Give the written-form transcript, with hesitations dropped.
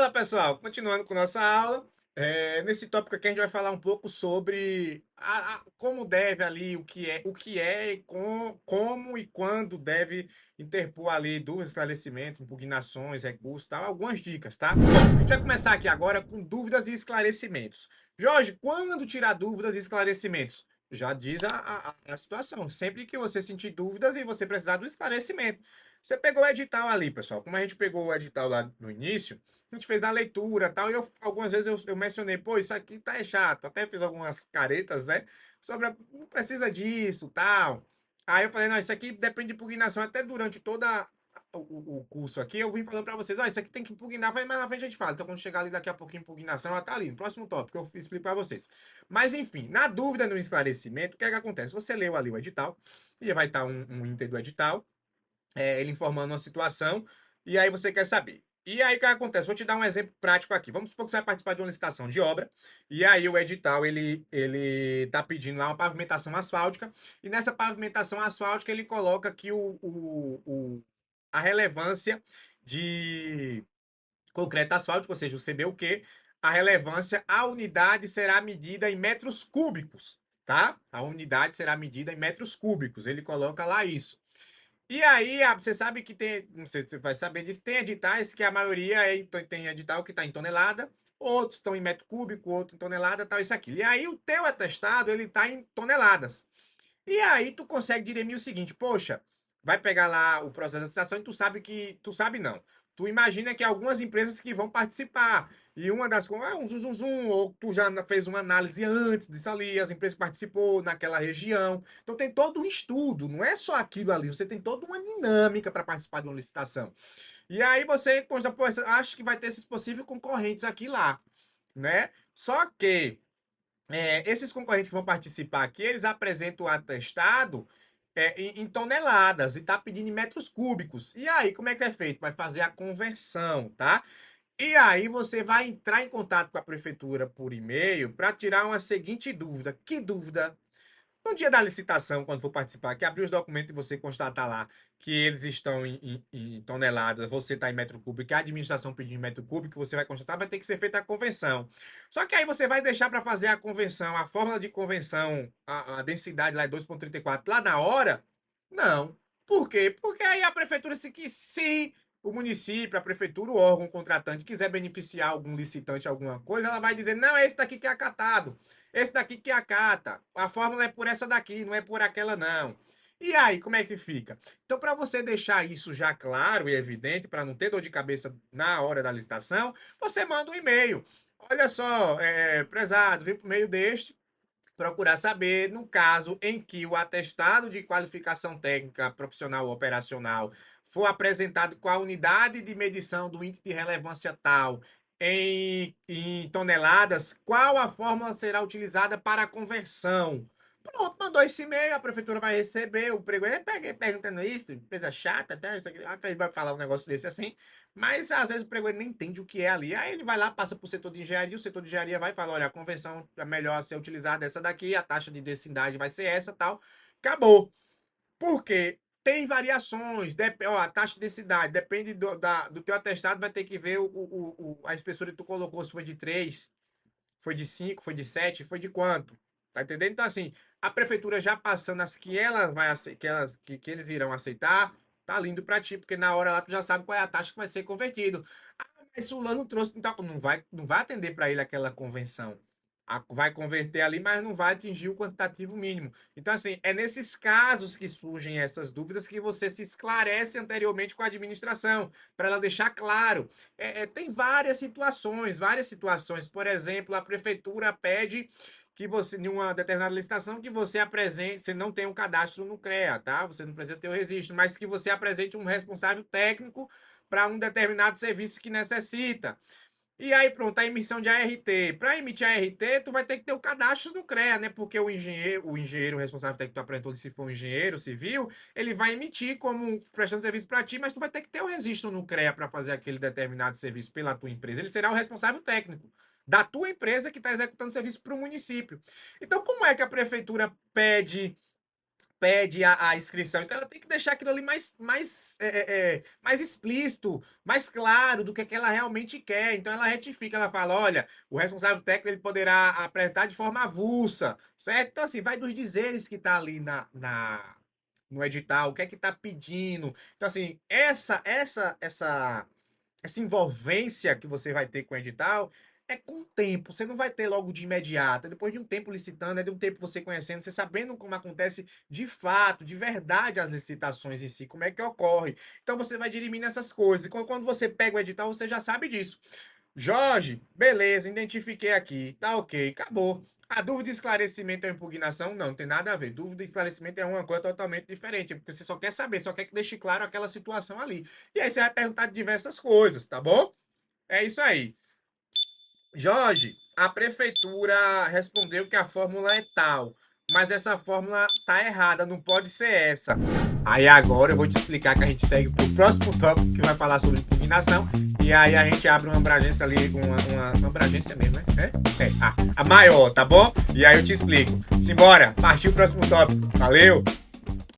Fala pessoal, continuando com nossa aula, nesse tópico aqui a gente vai falar um pouco sobre como deve ali, o que é e como e quando deve interpor ali dúvidas, esclarecimentos, impugnações, recursos, tal, algumas dicas, tá? Bom, a gente vai começar aqui agora com dúvidas e esclarecimentos. Jorge, quando tirar dúvidas e esclarecimentos? Já diz a situação, sempre que você sentir dúvidas e você precisar do esclarecimento. Você pegou o edital ali, pessoal, como a gente pegou o edital lá no início, a gente fez a leitura e tal, e algumas vezes eu mencionei, pô, isso aqui tá chato, até fiz algumas caretas, né, não precisa disso, tal. Aí eu falei, não, isso aqui depende de impugnação, até durante toda o curso aqui, eu vim falando para vocês, isso aqui tem que impugnar, mas na frente a gente fala, então quando chegar ali daqui a pouquinho, impugnação, ela tá ali, no próximo tópico, eu explico para vocês. Mas enfim, na dúvida, no esclarecimento, o que é que acontece? Você leu ali o edital, e vai estar um ínter do edital, ele informando uma situação, e aí você quer saber. E aí o que acontece? Vou te dar um exemplo prático aqui. Vamos supor que você vai participar de uma licitação de obra, e aí o edital ele tá pedindo lá uma pavimentação asfáltica, e nessa pavimentação asfáltica ele coloca aqui a relevância de concreto asfáltico, ou seja, o CBUQ, a relevância, a unidade será medida em metros cúbicos, tá? A unidade será medida em metros cúbicos. Ele coloca lá isso. E aí, você sabe que tem, não sei se você vai saber disso, tem editais que a maioria tem edital que está em tonelada, outros estão em metro cúbico, outro em tonelada, tal, isso aqui. E aí o teu atestado, ele está em toneladas. E aí tu consegue dirimir o seguinte, poxa, vai pegar lá o processo da licitação e tu sabe não. Tu imagina que algumas empresas que vão participar. E uma das coisas, um zum, zum, zum, ou tu já fez uma análise antes disso ali, as empresas que participou naquela região. Então tem todo um estudo, não é só aquilo ali, você tem toda uma dinâmica para participar de uma licitação. E aí você consta, pô, acha que vai ter esses possíveis concorrentes aqui e lá, né? Só que esses concorrentes que vão participar aqui, eles apresentam o atestado em toneladas e está pedindo em metros cúbicos. E aí, como é que é feito? Vai fazer a conversão, tá? E aí você vai entrar em contato com a prefeitura por e-mail para tirar uma seguinte dúvida. Que dúvida? No dia da licitação, quando for participar, que abrir os documentos e você constatar lá que eles estão em toneladas, você está em metro cúbico, que a administração pediu em metro cúbico, você vai constatar, vai ter que ser feita a convenção. Só que aí você vai deixar para fazer a convenção, a fórmula de convenção, a densidade lá é 2,34 lá na hora? Não. Por quê? Porque aí a prefeitura, se o município, a prefeitura, o órgão contratante quiser beneficiar algum licitante, alguma coisa, ela vai dizer, não, é esse daqui que é acatado. Esse daqui que acata. A fórmula é por essa daqui, não é por aquela, não. E aí, como é que fica? Então, para você deixar isso já claro e evidente, para não ter dor de cabeça na hora da licitação, você manda um e-mail. Olha só, prezado, vem por meio deste procurar saber, no caso em que o atestado de qualificação técnica profissional ou operacional for apresentado com a unidade de medição do índice de relevância tal em toneladas, qual a fórmula será utilizada para a conversão? Pronto, mandou esse e-mail, a prefeitura vai receber, o pregoeiro peguei perguntando isso, empresa chata, tá? Isso aqui, ele vai falar um negócio desse assim, mas às vezes o pregoeiro nem entende o que é ali. Aí ele vai lá, passa para o setor de engenharia, o setor de engenharia vai falar: olha, a convenção é melhor ser utilizada essa daqui, a taxa de densidade vai ser essa tal. Acabou. Por quê? Tem variações, a taxa de densidade, depende do teu atestado, vai ter que ver a espessura que tu colocou, se foi de 3, foi de 5, foi de 7, foi de quanto? Tá entendendo? Então, assim, a prefeitura já passando as que ela vai que eles irão aceitar, tá lindo pra ti, porque na hora lá tu já sabe qual é a taxa que vai ser convertido. Ah, mas fulano trouxe, então não vai atender para ele aquela convenção. Vai converter ali, mas não vai atingir o quantitativo mínimo. Então, assim, é nesses casos que surgem essas dúvidas que você se esclarece anteriormente com a administração, para ela deixar claro. Tem várias situações. Por exemplo, a prefeitura pede que você, em uma determinada licitação, que você apresente, você não tem um cadastro no CREA, tá? Você não precisa ter o registro, mas que você apresente um responsável técnico para um determinado serviço que necessita. E aí, pronto, a emissão de ART. Para emitir a ART, tu vai ter que ter o cadastro no CREA, né? Porque o engenheiro responsável técnico que tu apresentou, se for um engenheiro civil, ele vai emitir como prestando serviço para ti, mas tu vai ter que ter o registro no CREA para fazer aquele determinado serviço pela tua empresa. Ele será o responsável técnico da tua empresa que está executando serviço para o município. Então, como é que a prefeitura pede pede a inscrição. Então ela tem que deixar aquilo ali mais explícito, mais claro do que ela realmente quer. Então ela retifica, ela fala: olha, o responsável técnico ele poderá apresentar de forma avulsa, certo? Então, assim, vai dos dizeres que está ali no edital, o que é que está pedindo. Então, assim, essa envolvência que você vai ter com o edital é com o tempo. Você não vai ter logo de imediato. É depois de um tempo licitando, é de um tempo você conhecendo, você sabendo como acontece de fato, de verdade, as licitações em si, como é que ocorre. Então você vai dirimindo essas coisas. E quando você pega o edital, você já sabe disso. Jorge, beleza, identifiquei aqui. Tá ok, acabou. A dúvida de esclarecimento ou impugnação, não tem nada a ver. Dúvida de esclarecimento é uma coisa totalmente diferente, porque você só quer saber, só quer que deixe claro aquela situação ali. E aí você vai perguntar de diversas coisas, tá bom? É isso aí. Jorge, a prefeitura respondeu que a fórmula é tal, mas essa fórmula tá errada, não pode ser essa. Aí agora eu vou te explicar que a gente segue pro próximo tópico que vai falar sobre impugnação. E aí a gente abre uma abrangência ali, uma abrangência mesmo, né? A maior, tá bom? E aí eu te explico. Simbora, partiu o próximo tópico. Valeu!